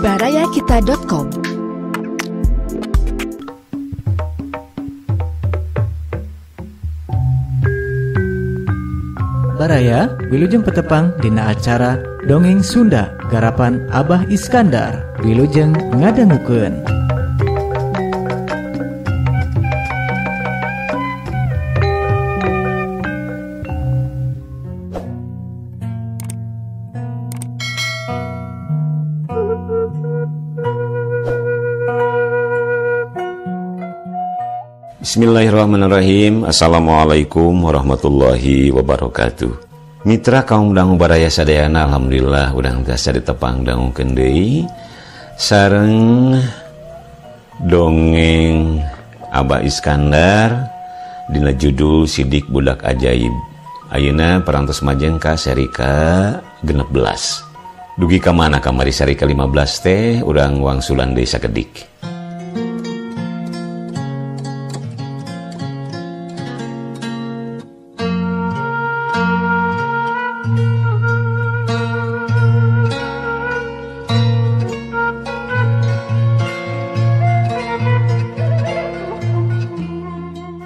barayakita.com. Baraya wilujeng petepang dina acara Dongeng Sunda garapan Abah Iskandar. Wilujeng ngadangukeun. Bismillahirrahmanirrahim. Assalamualaikum warahmatullahi wabarakatuh. Mitra kaum dangu baraya sadayana, alhamdulillah udang tiasa ditepang dangukeun deui sareng dongeng Abah Iskandar dina judul Sidik Budak Ajaib. Ayeuna parantos majeng ka seri ka 16. Dugi ka mana kamari seri ka 15 teh urang wangsulan deui sakedik.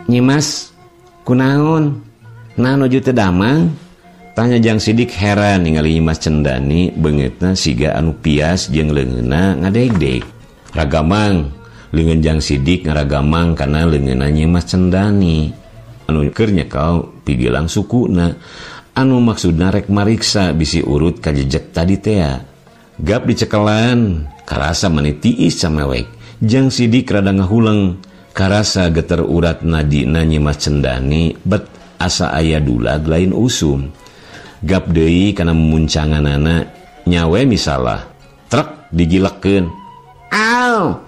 Nyimas, kunaon? Nah nuju teu damang? Tanya Jang Sidik heran ningali Nyimas Cendani beungeutna siga anu pias jeung leungeunna ngadegdeg. Ragamang, leungeun Jang Sidik ngaragamang kana leungeunna Nyimas Cendani. Anu keur nyekal pigelang sukuna. Anu maksudna rek mariksa bisi urut ka jejeg tadi teh. Gap dicekelan, karasa maneh tiis samewek. Jang Sidik rada ngahuleng. Karasa geter urat nadina Nyimas Cendani bet asa aya dulag lain usum. Gap deui kana muncanganana nyawe misalah trek digilekeun. Aw!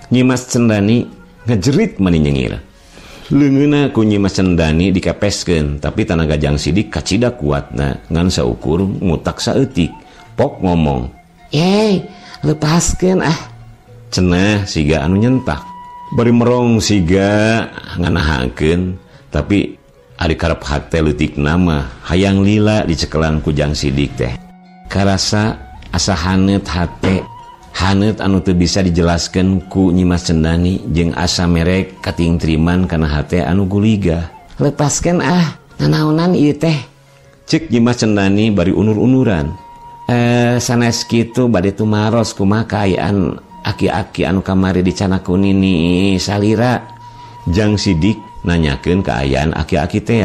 Nyimas Cendani ngejerit mani nyengir. Leungeunna ku Nyimas Cendani dikepeskeun, tapi tanaga Jang Sidik kacida kuatna ngan saukur ngutak saeutik. Pok ngomong, lepaskeun ah. Cenah siga anu nyentak. Bari merong siga nganahakeun, tapi ari karep hate leutikna mah hayang lila dicekelan ku Jang Sidik teh. Karasa asa haneut hate, haneut anu teu bisa dijelaskeun ku Nyimas Cendani jeung asa merek kating triman kana hate anu guliga. Lepaskeun ah, nanaonan ieu teh? Ceuk Nyimas Cendani bari unur-unuran. Sanes kitu bade tumaros kumaha kaayaan aki-aki anu kamari dicana kunini salira. Jang Sidik nanyakeun kaayaan aki-aki teh.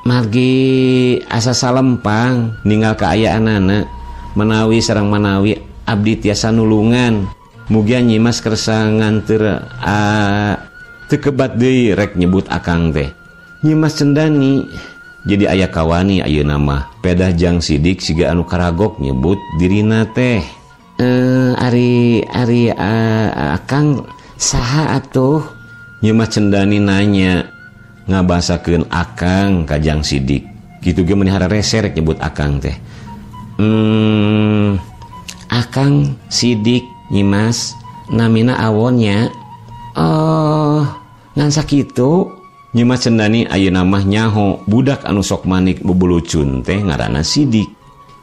Margi asa salempang ninggal kaayaanana, menawi sareng manawi abdi tiasa nulungan. Mugia Nyimas kersa nganteur teu kebat deui rek nyebut akang teh. Nyimas Cendani jadi aya kawani ayeuna mah pedah Jang Sidik siga anu karagok nyebut dirina teh. Ari akang saha atuh? Nyimas Cendani nanya ngabasakeun akang ka Jang Sidik. Kitu ge maneh rese rek nyebut akang teh. Akang Sidik Nyimas, namina awonnya. Oh, ngan sakitu. Nyimas Cendani ayeuna mah nyaho budak anu sok manik bubulucun teh ngaranna Sidik.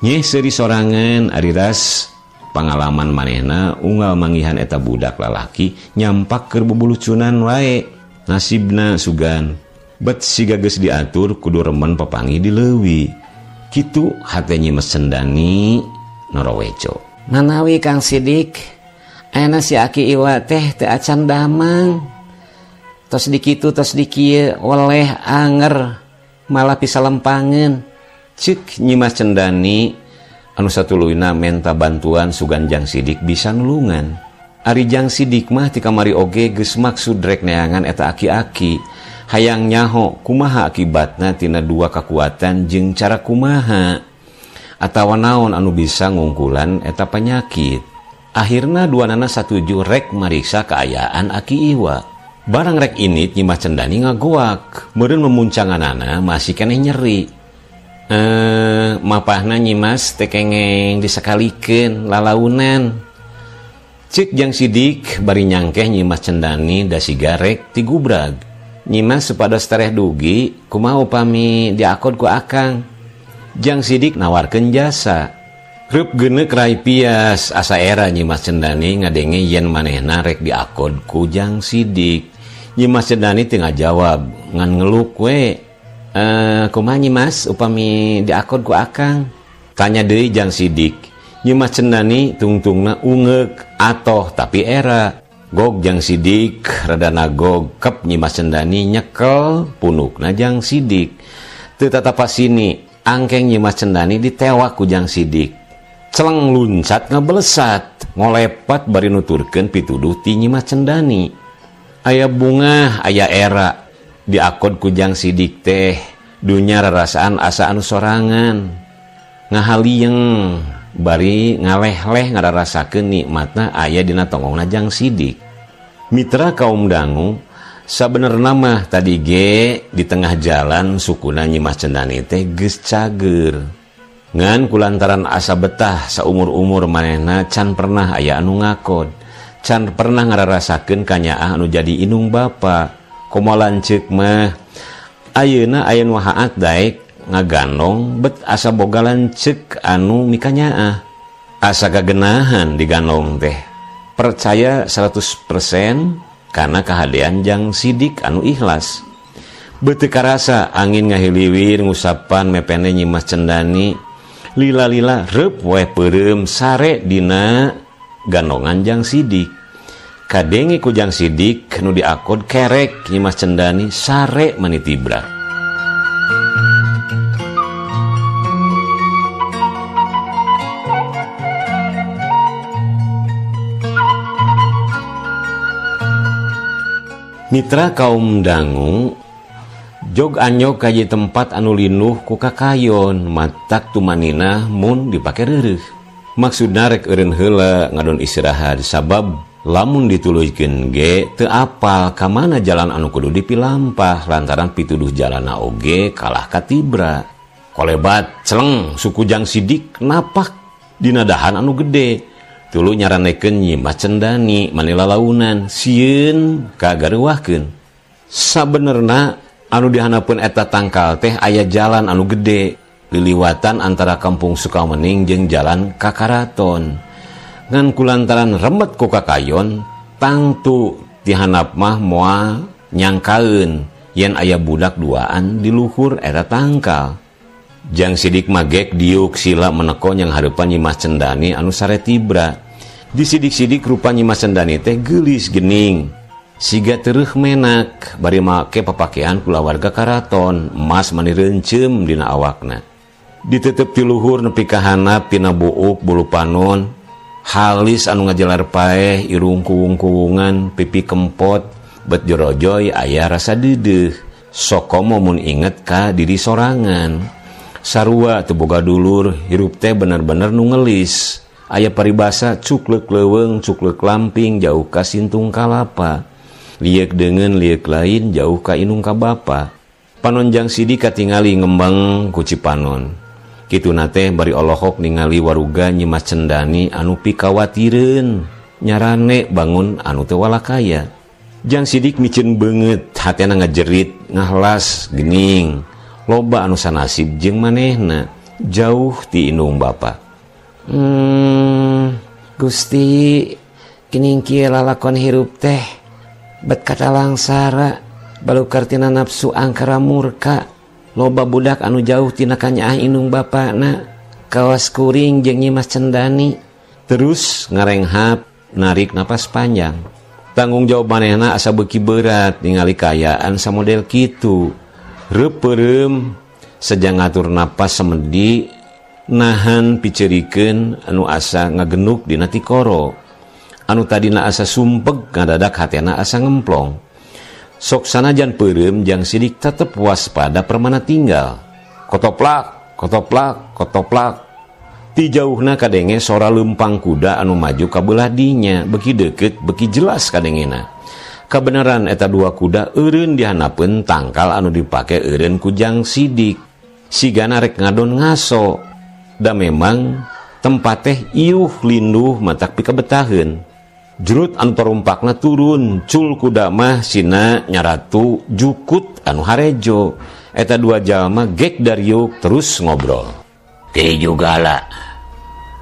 Nyeh seuri sorangan ari ras pangalaman manehna unggal manggihan eta budak lalaki nyampak keur bubulucunan wae. Nasibna sugan bet siga geus diatur kudu remen papangi di leuwi. Kitu hate Nyimas Cendani noroweco. Manawi Kang Sidik, ayeuna si aki iwa teh teu acan damang. Tos dikitu tos dikieu oleh anger malah pisalempangeun. Ceuk Nyimas Cendani anu satuluyna menta bantuan sugan Jang Sidik bisa nulungan. Ari Jang Sidik mah ti kamari oge geus maksud rek neangan eta aki-aki. Hayang nyaho kumaha akibatna tina dua kakuatan jeung cara kumaha atawa naon anu bisa ngungkulan eta penyakit. Akhirna duanana satuju rek mariksa kaayaan aki iwa. Barang rek init Nyimas Cendani ngagoak, meureun memuncanganana masih keneh nyeri. Mapahna Nyimas teh kengeng disakalikeun lalaunan. Ceuk Jang Sidik bari nyangkeh Nyimas Cendani da siga rek ti gubrag. Nyimas supados tereh dugi kumaha upami diakod ku akang. Jang Sidik nawarkeun jasa. Reup geuneuh rai pias asa era Nyi Mas Cendani ngadenge yen manehna rek diakod ku Jang Sidik. Nyi Mas Cendani teu ngajawab, ngan ngeluk we. Kumaha Nyi Mas upami diakod ku akang? Tanya deui Jang Sidik. Nyi Mas Cendani tungtungna ungeuk atoh tapi era. Gog Jang Sidik rada nagog kep Nyi Mas Cendani nyekel punukna Jang Sidik. Teu tatapa sini angkeng Nyi Mas Cendani ditewak ku Jang Sidik. Celeng luncat ngebelesat ngolepat bari nuturkeun pituduh ti Nyi Mas Cendani. Aya bunga aya era diakod ku Jang Sidik teh dunya rarasaan asa anu sorangan ngahalieng bari ngaleh-leh ngararasakeun nikmatna aya dina tongongna Jang Sidik. Mitra kaum dangu sabenerna mah tadi ge di tengah jalan sukuna Nyi Mas Cendani teh geus cager. Ngan kulantaran asa betah saumur-umur manehna can pernah aya anu ngakod, can pernah ngararasakeun kanyaah anu jadi inung bapa. Komo lanceuk mah ayeuna aya nu haat daek ngagandong bet asa boga lanceuk anu mikanyaah. Asa gagenahan digandong teh. Percaya 100% karena kahadean Jang Sidik anu ikhlas. Beuteuk karasa angin ngahiliwir ngusapan mepene Nyi Mas Cendani. Lila-lila reup we peureum sare dina gandongan Jang Sidik. Kadenge ku Jang Sidik nu diakod kerek Nyi Mas Cendani sare manitibra. Mitra kaum dangu jog anyog kaji tempat anu linuh ku kakayon matak tumanina mun dipake reureuh. Maksudna rek eureun heula ngadon istirahat sabab lamun dituluykeun ge teu apal ka mana jalan anu kudu dipilampah lantaran pituduh jalanna oge kalah katibra. Kolebat celeng suku Jang Sidik napak dina dahan anu gede. Tuluy nyaranekeun Nyi Mas Cendani manila launan sieun kagareuwahkeun. Sabenerna anu dihanapeun eta tangkal teh aya jalan anu gede liliwatan antara Kampung Sukamening jeung jalan ka Karaton. Ngan kulantaran remet ku kakayon tangtu dihanap mah moal nyangkaeun yen aya budak duaan di luhur eta tangkal. Jang Sidik magek diuk sila meneko yang hareupan Nyi Mas Cendani anu sare tibra. Di sidik-sidik rupa Nyi Mas Cendani teh geulis geuning. Siga tereuh menak bari make papakean kulawarga Karaton, emas mani reuncem dina awakna. Ditetep ti luhur nepi ka handap pina buuk bulu panon, halis anu ngajelar paeh irung kuwung-kuwungan pipi kempot, bet jorojoy aya rasa deudeuh. Sokomo mun inget ka diri sorangan. Sarua teu boga dulur, hirup teh bener-bener nu ngelis. Aya paribasa cukleuk leuweung, cukleuk lamping jauh ka sintung kalapa. Liek dengan liek lain jauh ka inung ka bapa. Panon Jang Sidik katingali ngembang ku Cipanon. Kituna teh bari olohok ningali waruga Nyi Mas Cendani anu pikawatireun nyarane bangun anu teu walakaya. Jang Sidik micen beungeut hatena ngajerit ngahlas geuning. Loba anu sanasib jeung manehna jauh ti inung bapa. Gusti kining kieu lalakon hirup teh bet kata langsara balukar tina nafsu angkara murka. Loba budak anu jauh tina kanyaah inung bapana kawas kuring jeung Nyi Mas Cendani. Terus ngarenghap narik napas panjang. Tanggung jawab manehna asa beuki berat ningali kayaan samodel kitu. Reup peureum sejang ngatur napas semedi nahan picerikeun anu asa ngagenuk dina tikoro. Anu tadina asa sumpeg ngadadak hatena asa ngemplong. Sok sanajan peureum Jang Sidik tetep waspada permana tinggal. Kotoplak, kotoplak, kotoplak. Ti jauhna kadenge sora leumpang kuda anu maju ka beulah dinya, beuki deukeut beuki jelas kadengena. Kabeneran eta dua kuda eureun dihanapeun tangkal anu dipake eureun ku Jang Sidik. Sigana rek ngadon ngaso. Da memang tempat teh iuh linduh matak pikabetaheun. Jurut anu parumpakna turun, cul kuda mah sina nyaratu jukut anu harejo. Eta dua jalma gek dariuk terus ngobrol. Teh jugala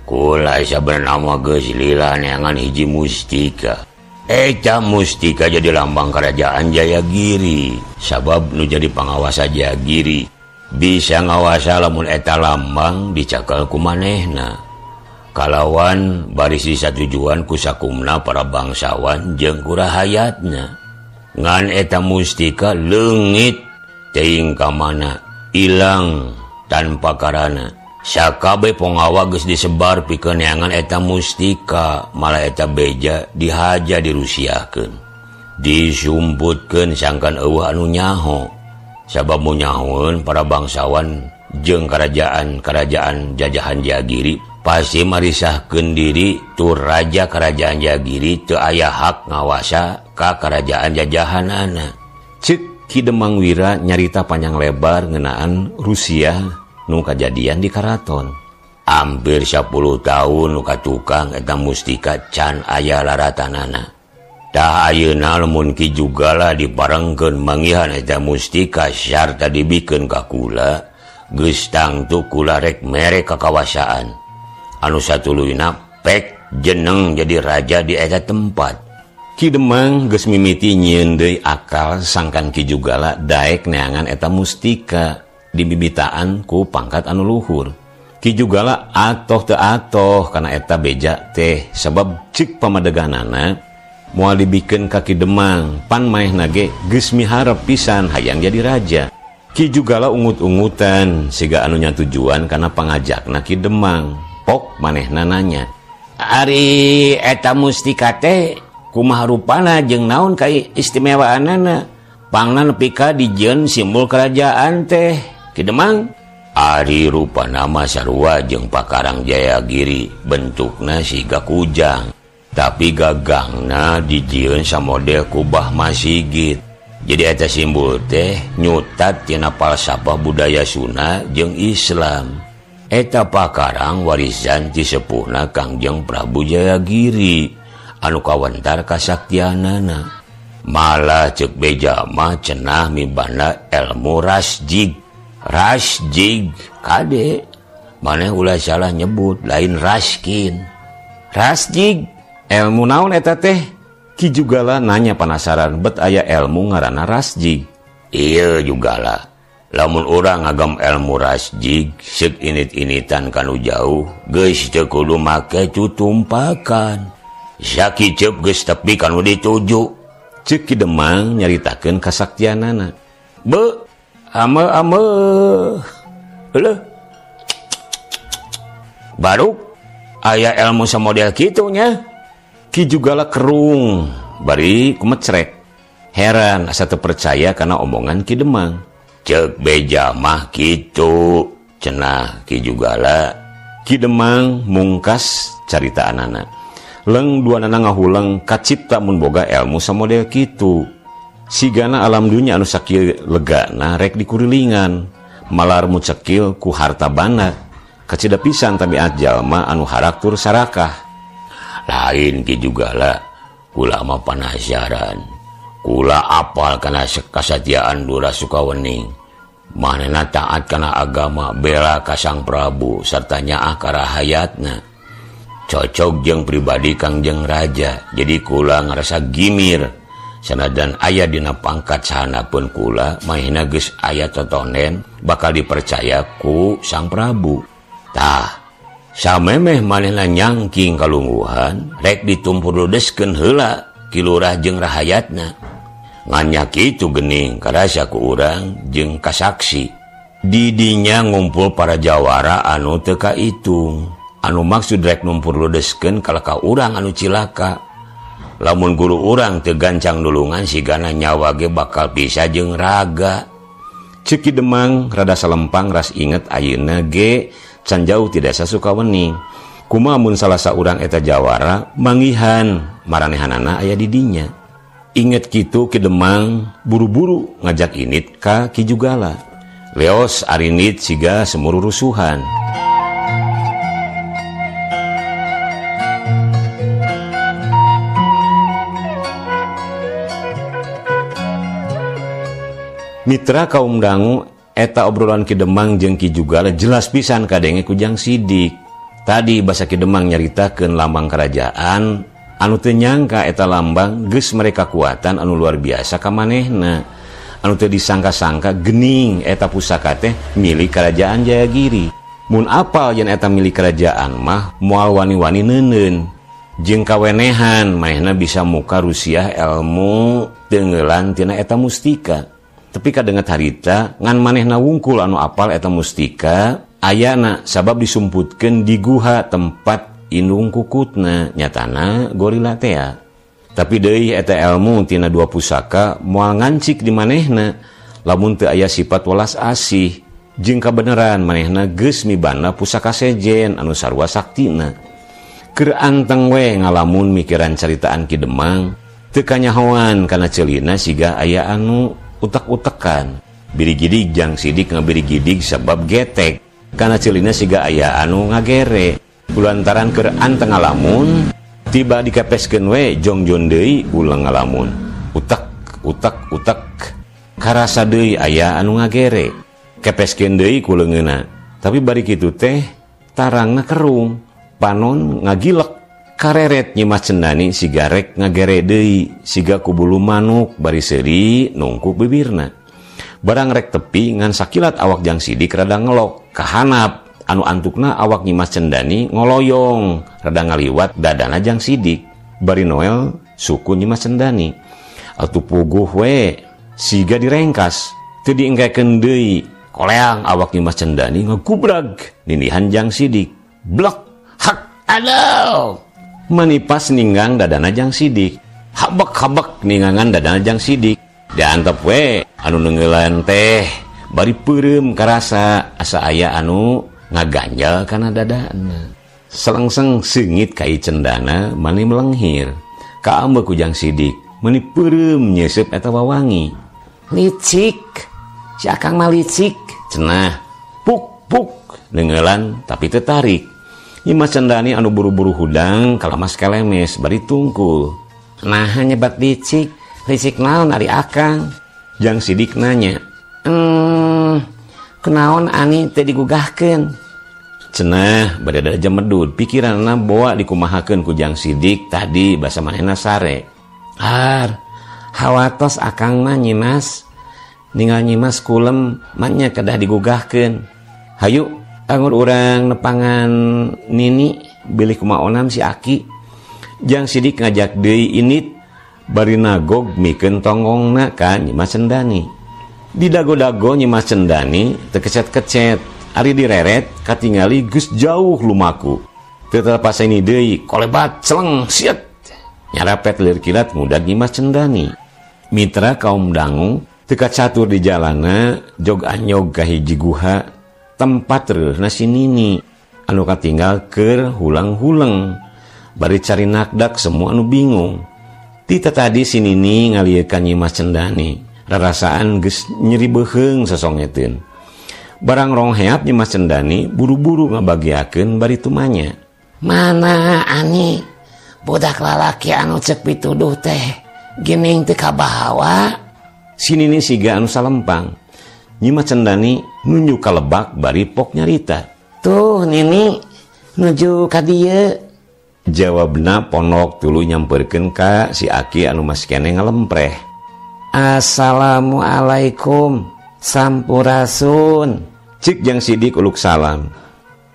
Kula sabenerna geus lila neangan hiji mustika. Eta mustika jadi lambang kerajaan Jayagiri. Sabab nu jadi pangawasa Jayagiri bisa ngawasa lamun eta lambang dicakel ku manehna. Kalawan baris disatujuan ku sakumna para bangsawan jeung ku rahayatna. Ngan eta mustika leungit teuing ka mana ilang tanpa karana. Sakabe pengawa geus disebar pikeun neangan eta mustika, malah eta beja dihaja dirusiakeun. Disumputkeun sangkan eueuh anu nyaho. Sabab mun nyahoeun para bangsawan jeung kerajaan jajahan Jayagiri pasti marisahkeun diri tu raja kerajaan Jayagiri teu aya hak ngawasa ka kerajaan jajahanana. Ceuk Ki Demang Wira nyarita panjang lebar ngeunaan Rusia nu kajadian di karaton. Hampir 10 tahun nu katukang eta mustika can aya laratanana. Tah ayeuna lamun Ki Jugala diparengkeun mangihan eta mustika sarta dibikeun ka kula, geus tangtu kula rek mere kakawasaan. Anu satuluyna pek jeneng jadi raja di eta tempat. Ki Demang geus mimiti nyieun deui akal sangkan Ki Jugala daek neangan eta mustika dimibitaan ku pangkat anu luhur. Ki Jugala atoh teu atoh kana eta beja teh sabab ceuk pamadeganana moal dibikeun ka Ki Demang pan maehna ge geus miharep pisan hayang jadi raja. Ki Jugala ungut-ungutan siga anu nyatujuan kana pangajakna Ki Demang. Pok manehna nanya, "Ari eta mustika teh kumaha rupana jeung naon ka istimewaanana? Pangna nepi ka dijieun simbol kerajaan teh, Ki Demang?" Ari rupana mah sarua jeung pakarang Jayagiri, bentukna siga kujang. Tapi gagangna dijieun samodel kubah Masigit. Jadi eta simbol teh nyutat tina falsafah budaya Sunda jeung Islam. Eta pakarang warisan ti sepuhna Kangjeng Prabu Jayagiri anu kawentar kasaktianana. Malah ceuk beja mah cenah mibanda ilmu rasjig. Rasjig kade maneh ulah salah nyebut lain raskin. Rasjig ilmu naon eta teh? Ki Jugala nanya penasaran bet aya ilmu ngaranna rasjig. Ieu Jugala, lamun urang ngagem ilmu rasjig seuk init-initan kanu jauh geus teu kudu make tutumpakan. Sakiceup geus tepi kanu dituju. Ceuk Ki Demang nyaritakeun kasaktianana. Be ame Leuh. Baru aya ilmu samodel kitu nya. Ki Jugala kerung bari kumecrek. Heran asa teu percaya kana omongan Ki Demang. Ceuk beja mah kitu cenah Ki Jugala. Ki Demang mungkas caritaanana. Leung duanana ngahuleng kacipta mun boga ilmu samodel kitu. Sigana alam dunya anu sakieu legana rek dikurilingan. Malar mucekil ku harta bana. Kacida pisan tabiat jalma anu harak tur sarakah. Lain Ki Jugala, kula mah penasaran. Kula apal kana kasatiaan Dura Sukawening. Manehna taat kana agama bela ka Sang Prabu sarta nyaah ka rahayatna. Cocok jeung pribadi Kangjeng Raja. Jadi kula ngarasa gimir. Sanajan aya dina pangkat sahanapun kula maehna geus aya totonen bakal dipercaya ku Sang Prabu. Tah samemeh manehna nyangking kalungguhan rek ditumpur ludeskeun heula ki lurah jeung rahayatna. Ngan kitu geuning karasa ku urang jeung kasaksi. Di dinya ngumpul para jawara anu teu kaitung. Anu maksud rek numpur ludeskeun kalaka urang anu cilaka. Lamun guru urang teu gancang nulungan sigana nyawa ge bakal pisah jeung raga. Ceuk Ki Demang rada salempang ras inget ayeuna ge can jauh ti desa Sukawening. Kumaha mun salah saurang eta jawara manggihan maranehanana aya di dinya. Inget kitu Ki Demang buru-buru ngajak init ka Ki Jugala. Leos arinit siga semuru rusuhan. Mitra kaum dangu eta obrolan Ki Demang jeung Ki Jugala jelas pisan kadenge kujang sidik. Tadi basa Kidemang nyaritakeun lambang kerajaan anu teu nyangka eta lambang geus mereka kekuatan anu luar biasa ka manehna. Anu teu disangka-sangka geuning eta pusaka teh milik kerajaan Jayagiri. Mun apal yen eta milik kerajaan mah moal wani-wani neuneun. Jeung kawenehan manehna bisa muka rusiah ilmu teungeulan tina eta mustika. Tapi kadenget harita ngan manehna wungkul anu apal eta mustika ayana sabab disumputkeun di guha tempat indung kukutna, nyatana gorila tea. Tapi deui eta ilmu tina dua pusaka moal ngancik di manehna lamun teu aya sifat welas asih. Jeung kabeneran manehna geus mibanda pusaka sejen anu sarua saktina. Keur anteng we ngalamun mikiran caritaan Kidemang teu kanyahoan kana ceulina siga aya anu utek-utekan. Biri-gidig Jang Sidik ngabiri-gidig sabab getek kana ceulina siga aya anu ngagere. Kulantaran keur anteng ngalamun tiba dikepeskeun we jongjon deui ulang ngalamun. Utek karasa deui aya anu ngagere. Kepeskeun deui ku leungeunna. Tapi bari kitu teh tarangna kerung. Panon ngagilek kareret nyimas cendani sigarek ngagere deui siga ku bulu manuk bari seuri nungkuk bibirna. Barang rek tepi ngan sakilat awak Jang Sidik rada ngelok kahanap anu antukna awak nyimas cendani ngoloyong rada ngaliwat dadana Jang Sidik. Bari Noel suku nyimas cendani atuh puguh we siga direngkas teu diengkekeun deui koleang awak nyimas cendani ngagubrag ninihan Jang Sidik. Blok hak aduh manipas ninggang dadana Jang Sidik. Habek ningangan dadana Jang Sidik diantep we anu neungeulan teh bari peureum karasa asa aya anu ngaganjal kana dadana. Selengseng seungit kai cendana mani melenghir kaambe ku Jang Sidik mani peureum nyeusup eta wawangi. Licik si akang mah licik cenah puk neungeulan tapi teu tarik. Nyimas cendani anu buru-buru hudang kalamas kelemes bari tungkul. Nah nyebat licik naon ari akang? Jang Sidik nanya. Kunaon ani teu digugahkeun? Cenah bade da jemedud pikiranna boa dikumahakeun ku Jang Sidik tadi basa manehna sare. Hawatos akang mah nyimas. Ninggal nyimas kulem manya kedah digugahkeun. Hayu anggur urang nepangan nini bilih kumaonam si Aki. Jang Sidik ngajak deui init bari nagog mikeun tonggongna ka Nyimas Cendani. Di dago-dago Nyimas Cendani teu kecet-kecet ari direret katingali geus jauh lumaku. Teu terpaseni deui kolebat celeng siet nyarapet lir kilat ngudag Nyimas Cendani. Mitra kaum dangu teu kacatur di jalana jog anyog ka hiji guha tempat reueuna si Nini anu katinggal keur hulang-huleng bari cari nakdak semua anu bingung. Tita tadi si Nini ngaliekan Nyimas Cendani rarasaan geus nyeri beuheung sosongeteun. Barang rong heap Nyimas Cendani buru-buru ngabagiakeun bari tumanya. Mana ani budak lalaki anu ceuk pituduh teh geuning teu kabawa? Si Nini siga anu salempang. Nyimas Cendani nunjuk ka lebak bari pok nyarita. Tuh Nini nuju ka dieu. Jawabna ponok tuluy nyampeurkeun ka si Aki anu masih keneh ngalempreh. Assalamualaikum sampurasun. Cik Jang Sidik uluk salam.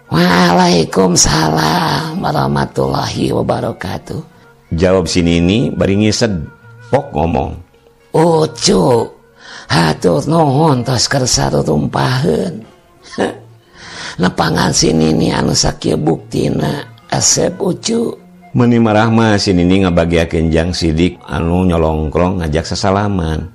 Waalaikumsalam warahmatullahi wabarakatuh. Jawab si Nini bari ngised. Pok ngomong. Ucu hatur nuhun tos keur sarurumpaheun. Nepangan si Nini anu sakieu buktina asep Ucu. Meuni marah mah si Nini ngabagiakeun Jang Sidik anu nyolongkrong ngajak sasalaman.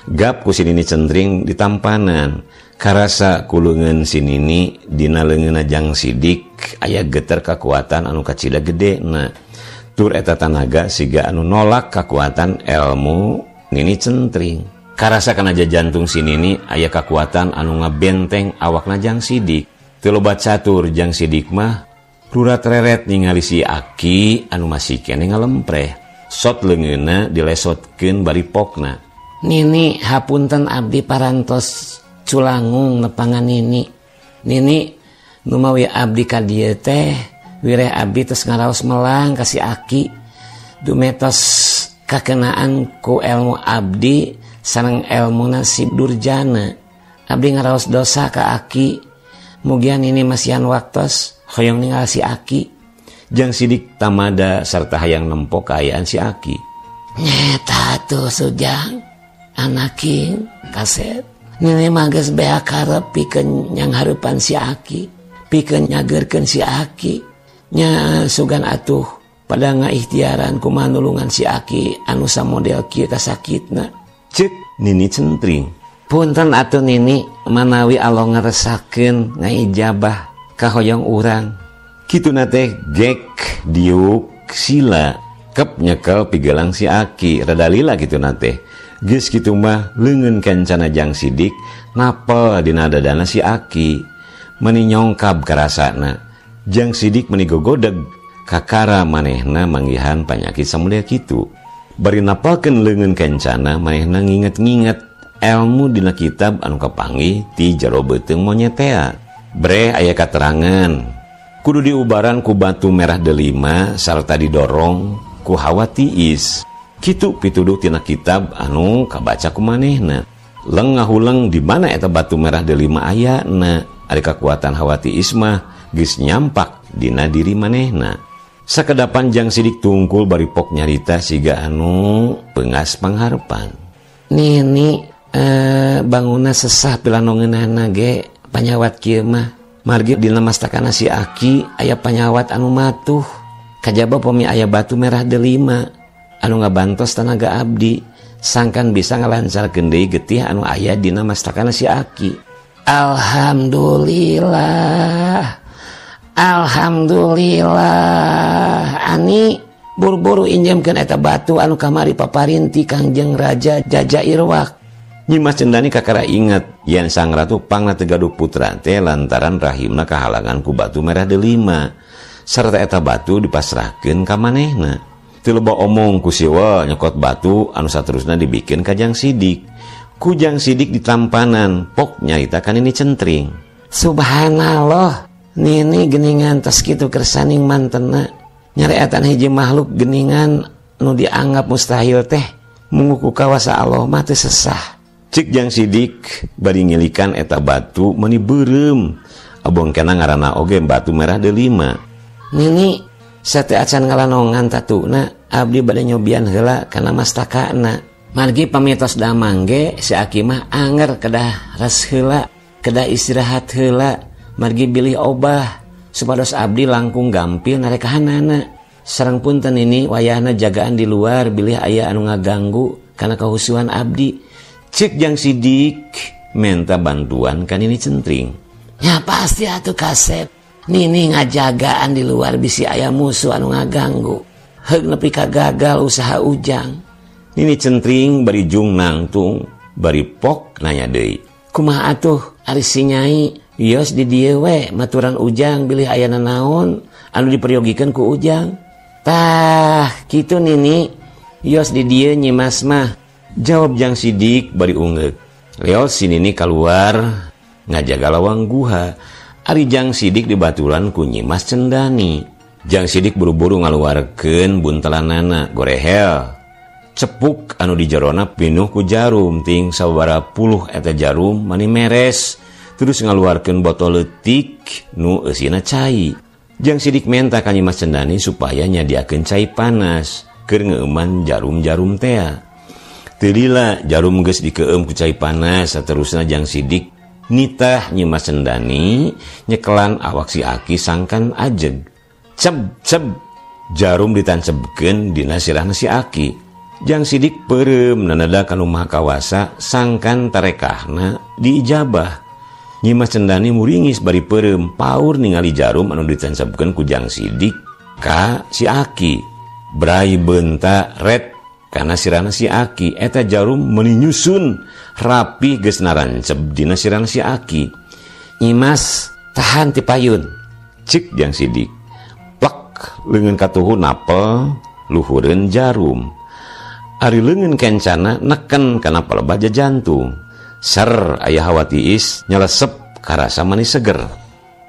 Gap ku si Nini centring di tampanan. Karasa kuleungeun si Nini dina leungeunna Jang Sidik aya geter kakuatan anu kacida gedena. Tur eta tanaga siga anu nolak kakuatan ilmu Nini centring. Karasa kana jantung si Nini aya kakuatan anu ngabenteng awakna Jang Sidik. Teu loba catur Jang Sidik mah rurat reret ningali si Aki anu masih keneh ngalempreh. Sot leungeunna dilesotkeun bari pokna. Nini hapunten abdi parantos culangung nepangan Nini. Nini numawi abdi ka dieu teh wireh abdi tos ngaraos melang ka si Aki dumetos kakenaan ku ilmu abdi sareng ilmuna si Durjana. Abdi ngaraos dosa ka Aki mugian ini masihan waktos hoyong ninggal si Aki. Jang Sidik tamada sarta hayang nempo kaayaan si Aki. Nyeta tuh Sujang anaking kaset nini mages bea karep pikeun nyang hareupan si Aki pikeun nyageurkeun si Aki nya sugan atuh pada ngaikhtiaran kumaha nulungan si Aki anu samodel kieu kasakitna. Cek Nini centring. Punten atuh Nini manawi Allah ngaresakeun ngaijabah ka hoyong urang. Kitu nate gek diuk sila kep nyekel pigelang si Aki rada lila gitu nate. Geus kitu mah leungeun kencana Jang Sidik napel dina dadana si Aki meuni nyongkab karasana. Jang Sidik meuni gogodeg kakara manehna manggihan panyakit samodel kitu. Bari napalkeun leungeun kencana manehna nginget-nginget ilmu dina kitab anu kapanggih ti jero beuteung monyet tea. Bre aya katerangan kudu diubaran ku batu merah delima sarta didorong ku hawa tiis. Kitu pituduh tina kitab anu kabaca ku manehna. Leng ngahuleng di mana eta batu merah delima ayana. Ari kakuatan hawa tiis mah geus nyampak dina diri manehna. Sakedapan Jang Sidik tungkul bari pok nyarita siga anu peungas pangharepan. Nini banguna sesah pilanongeunana ge panyawat kieu mah. Margi dina mastakana si Aki aya panyawat anu matuh. Kajaba pomi aya batu merah delima anu ngabantos tenaga abdi sangkan bisa ngalancarkeun deui getih anu aya dina mastakana si Aki. Alhamdulillah. Alhamdulillah. Ani buru-buru injemkeun eta batu anu kamari paparinti Kangjeng Raja Jajairwak. Nyimas Cendani kakara ingat yen sang ratu pangna teu gaduh putra teh lantaran rahimna kahalangan ku batu merah delima sarta eta batu dipasrahkeun ka manehna. Teu loba omong ku siwa nyokot batu anu saterusna dibikeun ka Jang Sidik. Ku Jang Sidik ditampanan pok nyaritakan ini centring. Subhanallah, Nini geningan tos kitu kersaning mantena nyareatan hiji makhluk geningan nu dianggap mustahil teh mungu ku kawasa Allah mah teu sesah. Cik Jang Sidik bari ngilikan eta batu meuni beureum abong kena ngaranna oge batu merah delima. Nini sate acan ngalanongan tatuna abdi bade nyobian heula kana mastakana. Margi pamitos da mangge si Aki mah anger kedah res heula kedah istirahat heula margi bilih obah supados abdi langkung gampil narekahanana. Sareng punten ini wayahna jagaan di luar bilih aya anu ngaganggu kana kahusuhan abdi. Cik Jang Sidik minta bantuan kan ini centring. Ya pasti atuh Kasep. Nini ngajagaan di luar bisi aya musuh anu ngaganggu. Heug nepi ka gagal usaha Ujang. Nini centring bari jung nangtung bari pok nanya deui. Kumaha atuh ari si Nyai yos di dieu we maturan Ujang bilih aya naon anu diperiyogikeun ku Ujang. Tah kitu Nini yos di dieu Nyimas mah. Jawab Jang Sidik bari ungeuk. Leos si Nini kaluar ngajaga lawang guha. Ari Jang Sidik dibaturan ku Nyimas Cendani. Jang Sidik buru-buru ngaluarkeun buntelanana gorehel. Cepuk anu di jerona pinuh ku jarum ting sababaraha puluh eta jarum mani meres. Terus ngaluarkeun botol leutik nu eusina cai. Jang Sidik menta ka Nyimas Cendani supaya nyadiakeun cai panas keur ngeuman jarum-jarum tea. Tilila jarum geus dikeum ku cai panas saterusna Jang Sidik nitah Nyimas Cendani nyekelan awak si Aki sangkan ajeg. Ceb jarum ditancebkeun dina sirahna si Aki. Jang Sidik peureum nanada kanu maha kawasa sangkan tarekahna diijabah. Nyimas Cendani muringis bari peureum paur ningali jarum anu ditancebkeun ku Jang Sidik ka si Aki. Brai beunta ret kana sirana si Aki eta jarum meuni nyusun rapi geus naranceb dina sirana si Aki. Nyimas tahan ti payun. Cik Jang Sidik. Plek leungeun katuhu napel luhureun jarum. Ari leungeun kencana neken kana palebaja jantung. Ser aya hawa tiis nyelesep karasa manis seger.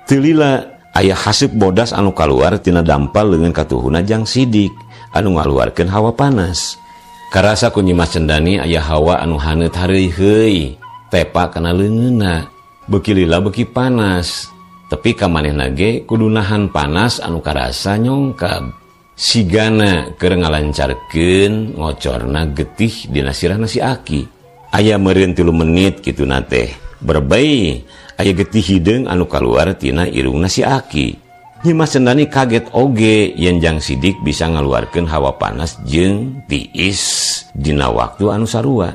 Tilila aya haseup bodas anu kaluar tina dampal leungeun katuhuna Jang Sidik anu ngaluarkeun hawa panas. Karasa ku Nyimas Cendani aya hawa anu haneut hareuy tepa kana leungeunna. Beuki lila beuki panas. Tapi ka manehna ge kudu nahan panas anu karasa nyongkab. Sigana keur ngalancarkeun ngocorna getih dina sirahna si Aki. Aya meureun 3 menit kituna teh. Berbay aya getih hideung anu kaluar tina irungna si Aki. Nyimas Cendani kaget oge yen Jang Sidik bisa ngaluarkeun hawa panas jeung tiis dina waktu anu sarua.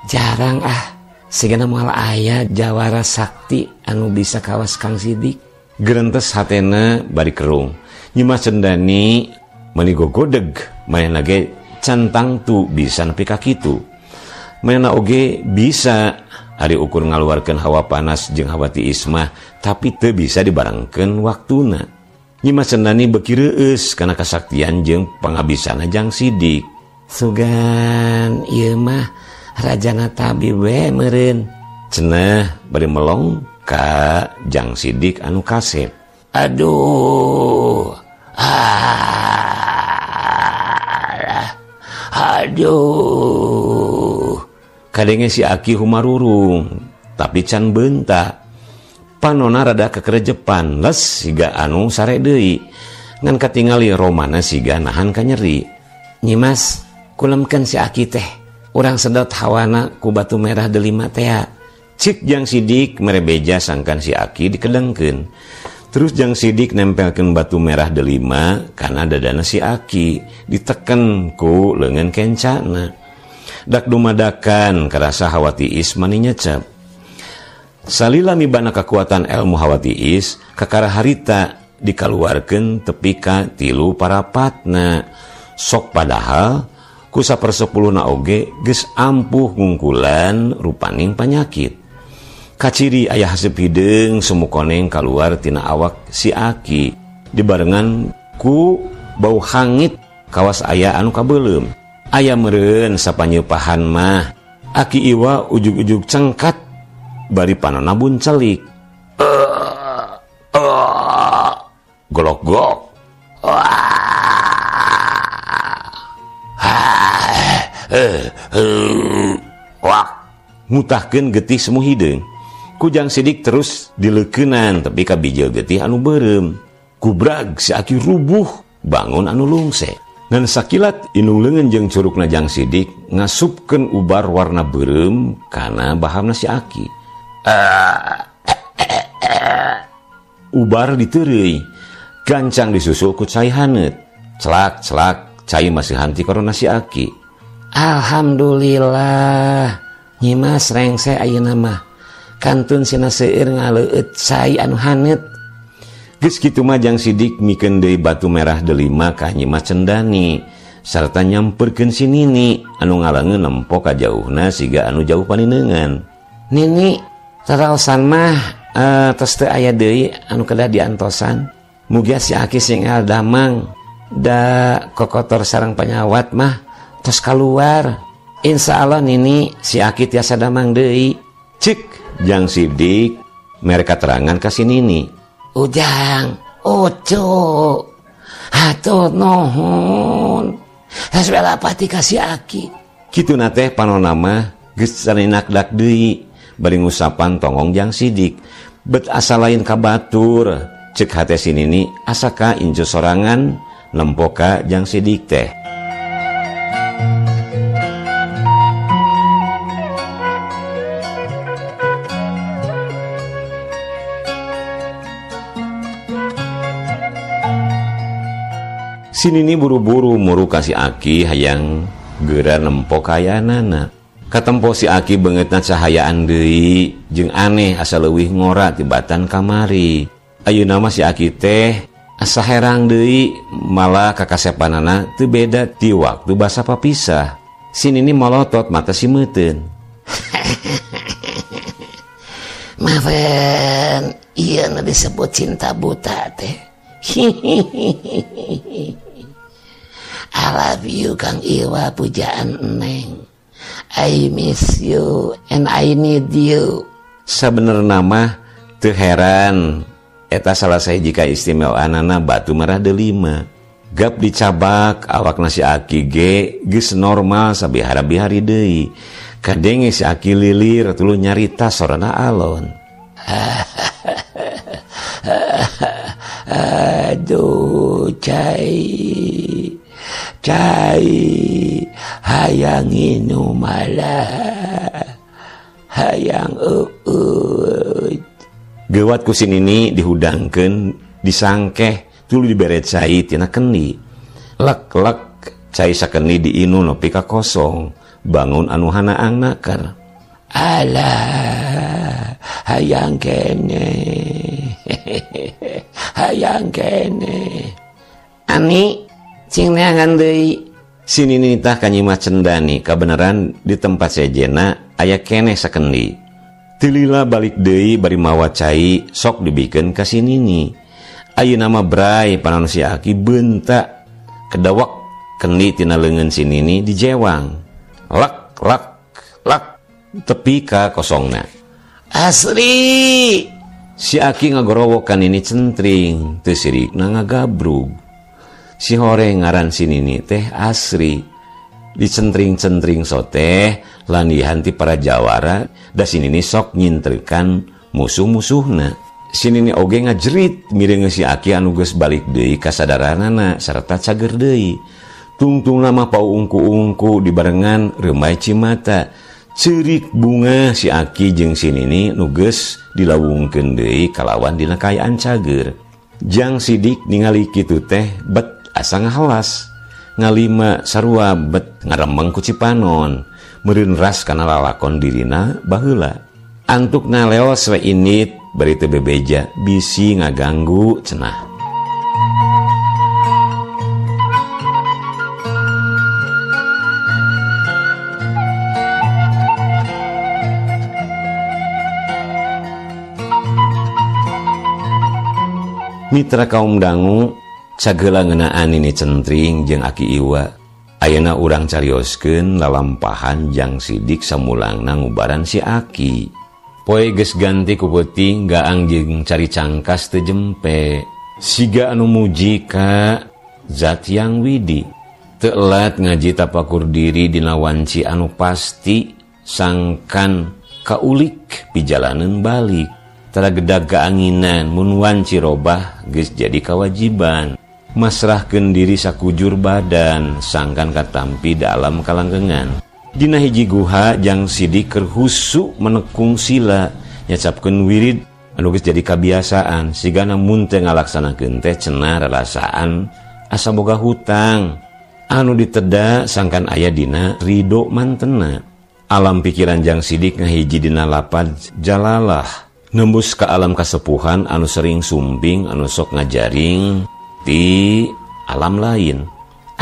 Jarang sigana moal aya jawara sakti anu bisa kawas Kang Sidik. Gerentes hatena bari kerung. Nyimas Cendani meuni gogodeg manehna ge cantang tu bisa nepi ka kitu. Manehna oge bisa ari ukur ngaluarkeun hawa panas jeung hawa tiis mah, tapi teu bisa dibarengkeun waktuna. Nyimas Cendani beuki reueus kana kasaktian jeung pangabisana Jang Sidik. Sugan ieu mah rajana tabib we meureun. Cenah bari melong ka Jang Sidik anu kasep. Aduh. Aduh. Kadenge si Aki humarurung, tapi can beunta. Panona rada kekerejepan, les siga anu sare deui. Ngan katingali romana siga nahan ka nyeri. Nyimas, kulemkeun si Aki teh. Urang sedot hawana ku batu merah delima teh. Cik Jang Sidik mere beja sangkan si Aki dikedengkeun. Terus Jang Sidik nempelkeun batu merah delima kana dadana si Aki, diteken ku leungeun kencana. Dak dumadakan karasa hawa tiis mani nyecep. Salila mibana kekuatan ilmu hawa tiis kakara harita dikaluarkeun tepi ka 3 parapatna. Sok padahal ku 1/10 oge geus ampuh ngungkulan rupaning panyakit. Kaciri aya haseup hideung sumukoneng kaluar tina awak si Aki dibarengan ku bau hangit kawas aya anu kabeulem. Aya meureun sapanyeupahan mah Aki iwa ujug-ujug cengkat bari panonna buncelik. Golok-golok. Wak ngutahkeun getih semu hideung. Ku Jang Sidik terus dileukeunnan tapi ka bijil getih anu beureum. Kubrag si Aki rubuh bangun anu lungsek. Ngan sakilat inung leungeun jeung curugna Jang Sidik ngasupkeun ubar warna beureum kana bahamna si Aki. Ubar diteureuy, gancang disusul ku cai haneut. Celak cai masih hanti korona si Aki. Alhamdulillah. Nyimas rengse ayeuna mah. Kantun sina seueur ngaleueut cai anu haneut. Geus kitu mah Jang Sidik mikeun deui batu merah delima ka Nyimas Cendani sarta nyamperkeun si Nini anu ngalangeun nempo ka jauhna siga anu jauh panineungan. Nini, taraosan mah tos teu aya deui anu kedah diantosan. Mugia si Aki sing aldamang da kokotor sareng panyawat mah tos kaluar. Insyaallah Nini si Aki tiasa damang deui. Cik Jang Sidik mere katerangan ka si Nini. Ujang, oco, hatur nuhun. Hasbela pati ka si Aki. Kituna teh panonna mah geus sarinakdak deui bari ngusapan tongong Jang Sidik. Bet asa lain ka batur, ceuk hate si Nini asa ka incu sorangan nempo ka Jang Sidik teh. Si Nini buru-buru muru ka si Aki hayang geura nempo kayanana. Katempo si Aki beungeutna cahayaan deui jeung aneh asa leuwih ngora tibatan kamari. Ayeuna mah si Aki teh asa herang deui malah kakasepanana teu beda ti waktu basa papisah. Si Nini malotot mata si meuteun. Maafan, ieu nu disebut cinta buta teh. I love you Kang Iwa pujaan Neng. I miss you and I need you. Sabenerna mah teu heran eta salah sahiji kaistimewaanana batu merah delima. Gap dicabak awak nasi Aki ge geus normal sabihara-bihari deui. Kadenge si Aki lilir tuluy nyarita sorana alon. Aduh, Cai, hayang inum malah, hayang Gewat kusin ini dihudangkeun, disangkeh, tuluy dibere cai tina kendi. Lek cai sakeni diinu nepi ka kosong, bangun anu hanaang nakar. Alah, hayang kene. Hayang kene. Ani, cing neangan deui. Sini nitah ka Nyi Mas Cendani, kabeneran di tempat sejena aya keneh sakendi. Tilila balik deui bari mawa cai sok dibikeun ka sinini. Ayeuna mah bray panaon si Aki beunta kedawak kendi tina leungeun sinini dijewang. Lak tepi ka kosongna. Asri. Si Aki ngagorowokan ini centring, teu sirikna ngagabrug. Si hore ngaran sinini teh Asri. Dicentring-centring soteh lan dihanti para jawara da sinini sok nyintrekan musuh-musuhna. Sinini oge ngajerit mireung si Aki anu geus balik deui kasadaranana sarta cager deui. Tungtungna mah paungku-ungku dibarengan reumai cimata. Ceurik bunga si Aki jeung sinini nu geus dilawungkeun deui kalawan dina kaayaan cager. Jang Sidik ningali kitu teh bet asa ngahalas. Ngalima sarua bet ngaremeng ku Cipanon. Meureun ras kana lalakon dirina baheula. Antukna leos we init bari teu bebeja bisi ngaganggu cenah. Mitra kaum dangu cageula ngeunaan ini centring jeung Aki Iwa. Ayeuna urang carioskeun lalampahan Jang Sidik samulangna ngubaran si Aki. Poe geus ganti ku peuting gaang jeung cari cangkas teu jempe. Siga anu muji ka Zat Yang Widi. Teu elat ngaji tapakur diri dina wanci anu pasti sangkan kaulik pijalaneun balik. Tara gedag keanginan mun wanci robah geus jadi kewajiban. Masrahkeun diri sakujur badan sangkan katampi dalam kalanggengan. Dina hiji guha Jang Sidik keur husu menekung sila nyacapkeun wirid anu geus jadi kabiasaan sigana mun teu ngalaksanakeun teh cenah rarasaan asa boga hutang anu diteda sangkan aya dina ridho mantenna. Alam pikiran Jang Sidik ngahiji dina lapad jalalah. Nembus ke alam kasepuhan anu sering sumbing anu sok ngajaring di alam lain.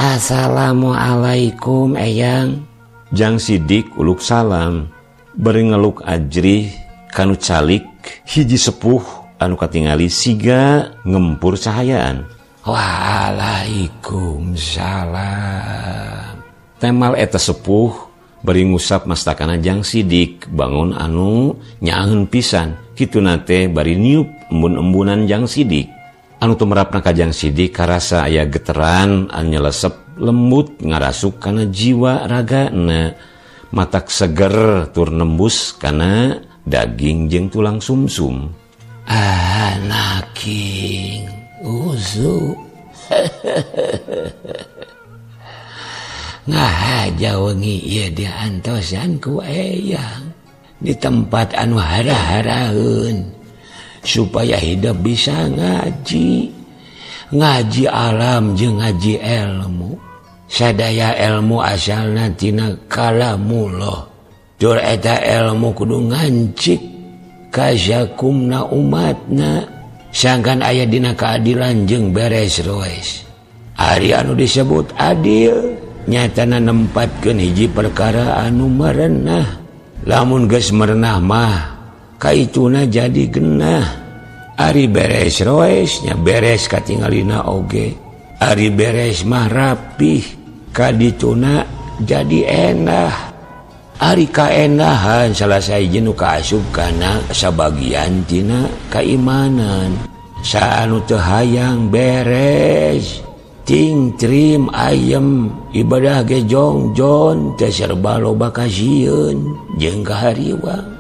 Assalamualaikum Eyang. Jang Sidik uluk salam bari ngeluk ajrih kanu calik hiji sepuh anu katingali siga ngempur cahayaan. Waalaikumsalam. Temal eta sepuh bari ngusap mastakana Jang Sidik bangun anu nyaeun pisan. Kitu nate bari niup embun-embunan Jang Sidik. Anu tumrapna ka Jang Sidik karasa aya geteran anu nyelesep lembut ngarasuk kana jiwa ragana. Matak seger tur nembus kana daging jeung tulang sumsum. Anaking uzu. Ngahaja wengi ieu diantosan ku Eyang. Di tempat anu hara-haraeun supaya hidup bisa ngaji alam jeung ngaji ilmu. Sadaya ilmu asalna tina kalamullah. Tur eta ilmu kudu ngancik kasakumna umatna sangkan aya dina keadilan jeung beres roes. Ari anu disebut adil nyatana nempatkeun hiji perkara anu marenah. Lamun geus merenah mah kaituna jadi genah. Ari beres roes nya beres katingalina oge. Ari beres mah rapih kadituna jadi enah. Ari kaenahan salah sahiji nu kaasup kana sabagian tina kaimanan. Sanu teu hayang beres. Ting trim ayem ibadah ge jongjon teh serba loba kasieun jeung kahariwang.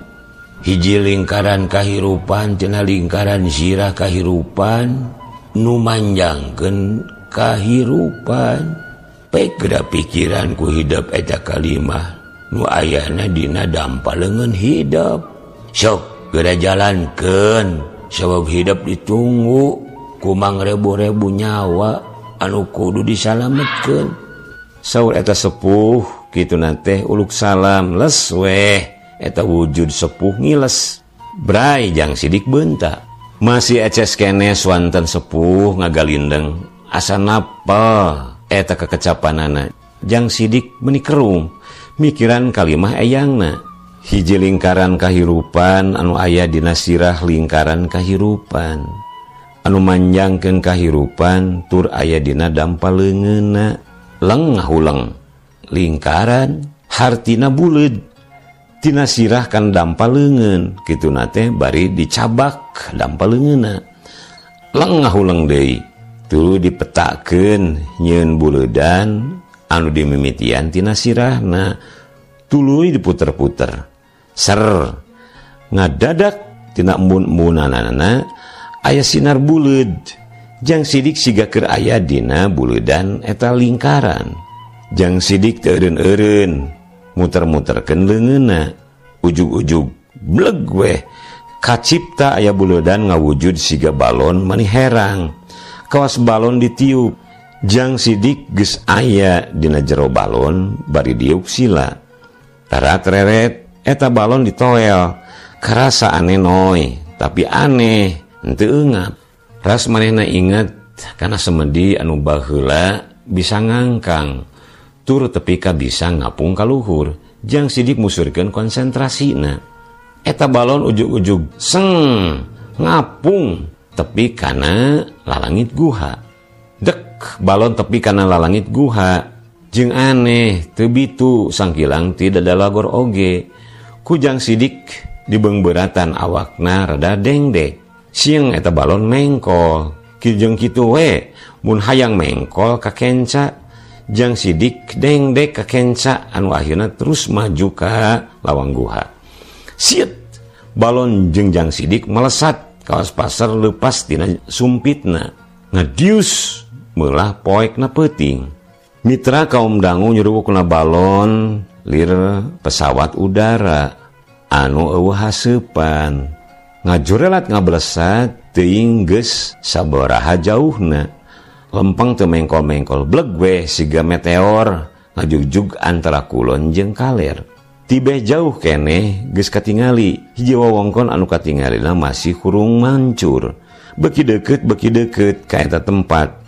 Hiji lingkaran kahirupan cenah lingkaran sirah kahirupan nu manjangkeun kahirupan. Pek geura pikiran ku hidup eta kalimah nu ayana dina dampaleungeun hidup. Sok geura jalankeun sabab hidup ditunggu ku mangrebu-rebu nyawa anu kudu disalametkeun. Saur eta sepuh kitu teh uluk salam les weh eta wujud sepuh ngiles. Bray jang sidik beunta. Masih eces kene swanten sepuh ngagalindeng asa napal eta kekecapanana. Jang sidik meuni kerum mikiran kalimah eyangna. Hiji lingkaran kahirupan anu aya dina sirah lingkaran kahirupan. Anu manjangkeun kahirupan tur aya dina dampaleungeunna. Lengahuleng lingkaran hartina buleud tina sirah kan dampaleungeun kituna teh bari dicabak dampaleungeunna. Lengahuleng deui tuluy dipetakeun nyieun buleudan anu dimimitian tina sirahna tuluy diputer-puter ser ngadadak tina embun-embunanana aya sinar buleud jang sidik siga keur aya dina buleudan eta lingkaran. Jang sidik teu eureun-eureun muter-muterkeun leungeunna ujug-ujug bleg weh kacipta aya buleudan ngawujud siga balon mani herang. Kawas balon ditiup jang sidik geus aya dina jero balon bari diuk sila. Tarat reret eta balon ditoel karasa aneh noy tapi aneh henteu eungap. Ras manehna inget kana semedi anu baheula bisa ngangkang tur tepi ka bisa ngapung ka luhur jang sidik musurkeun konsentrasina. Eta balon ujug-ujug seng ngapung tepi kana lalangit guha. Dek balon tepi kana lalangit guha jeung aneh teu bitu sangkilang ti dadalagor oge. Kujang sidik dibeungbeuratan awakna rada dengdek. Sieung eta balon mengkol. Kijeng kitu we mun hayang mengkol ka kenca jang sidik dengdek ka kenca anu akhirna terus maju ka lawang guha. Siet balon jeung jang sidik melesat kawas pasar leupas tina sumpitna ngadius meulah poekna peuting. Mitra kaum dangu nyuruhna balon lir pesawat udara anu eueuh haseupan ngajorelat ngablesat teuing geus sabaraha jauhna. Lempeng teu mengkol-mengkol bleg we siga meteor ngajugjug antara kulon jeung kaler. Tibeh jauh keneh geus katingali hiji wewengkon anu katingalina masih kurung mancur. Beki deukeut ka eta tempat.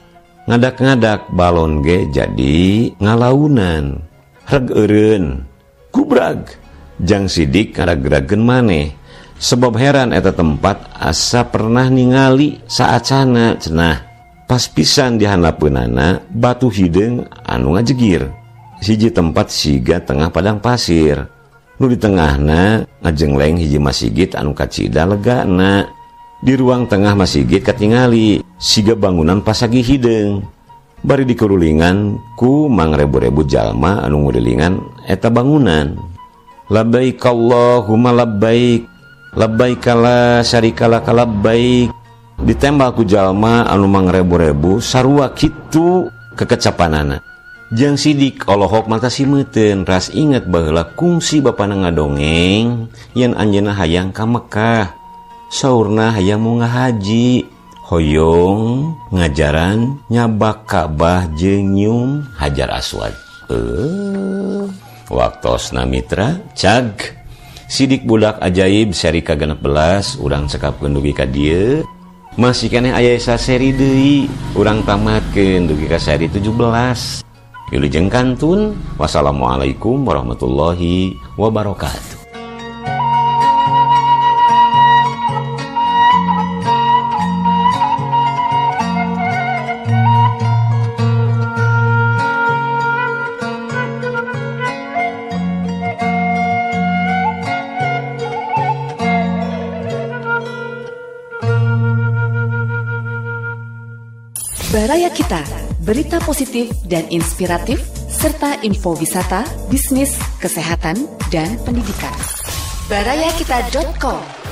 Ngadak-ngadak balon ge jadi ngalaunan. Reg eureun kubrag jang sidik ngarag-rageun maneh sebab heran eta tempat asa pernah ningali saacana cenah pas pisan di handapeunnana batu hideung anu ngajegir. Hiji tempat siga tengah padang pasir nu di tengahna ngajengleng hiji masjid anu kacida legana. Di ruang tengah masjid katingali siga bangunan pasagi hideung bari dikurulingan ku mangrebu-rebu jalma anu ngulilingan eta bangunan. Labbaik Allahumma labbaik labbaik la syarika lak labbaik. Ditembak ku jalma anu mangrebu-rebu sarua kitu kekecapanana. Jang sidik olohok mata simeuteun ras inget baheula kungsi bapana ngadongeng yen anjeunna hayang ka Mekah. Saurna hayang munggah haji hoyong ngajaran nyabak Ka'bah jeung nyum Hajar Aswad. Waktosna mitra cag sidik budak ajaib seri ka-16 urang cekapkeun dugi ka dieu. Masih keneh aya sa seri deui urang tamatkeun dugi ka seri 17. Wilujeng kantun. Wassalamualaikum warahmatullahi wabarakatuh. Baraya Kita, berita positif dan inspiratif, serta info wisata, bisnis, kesehatan, dan pendidikan. barayakita.com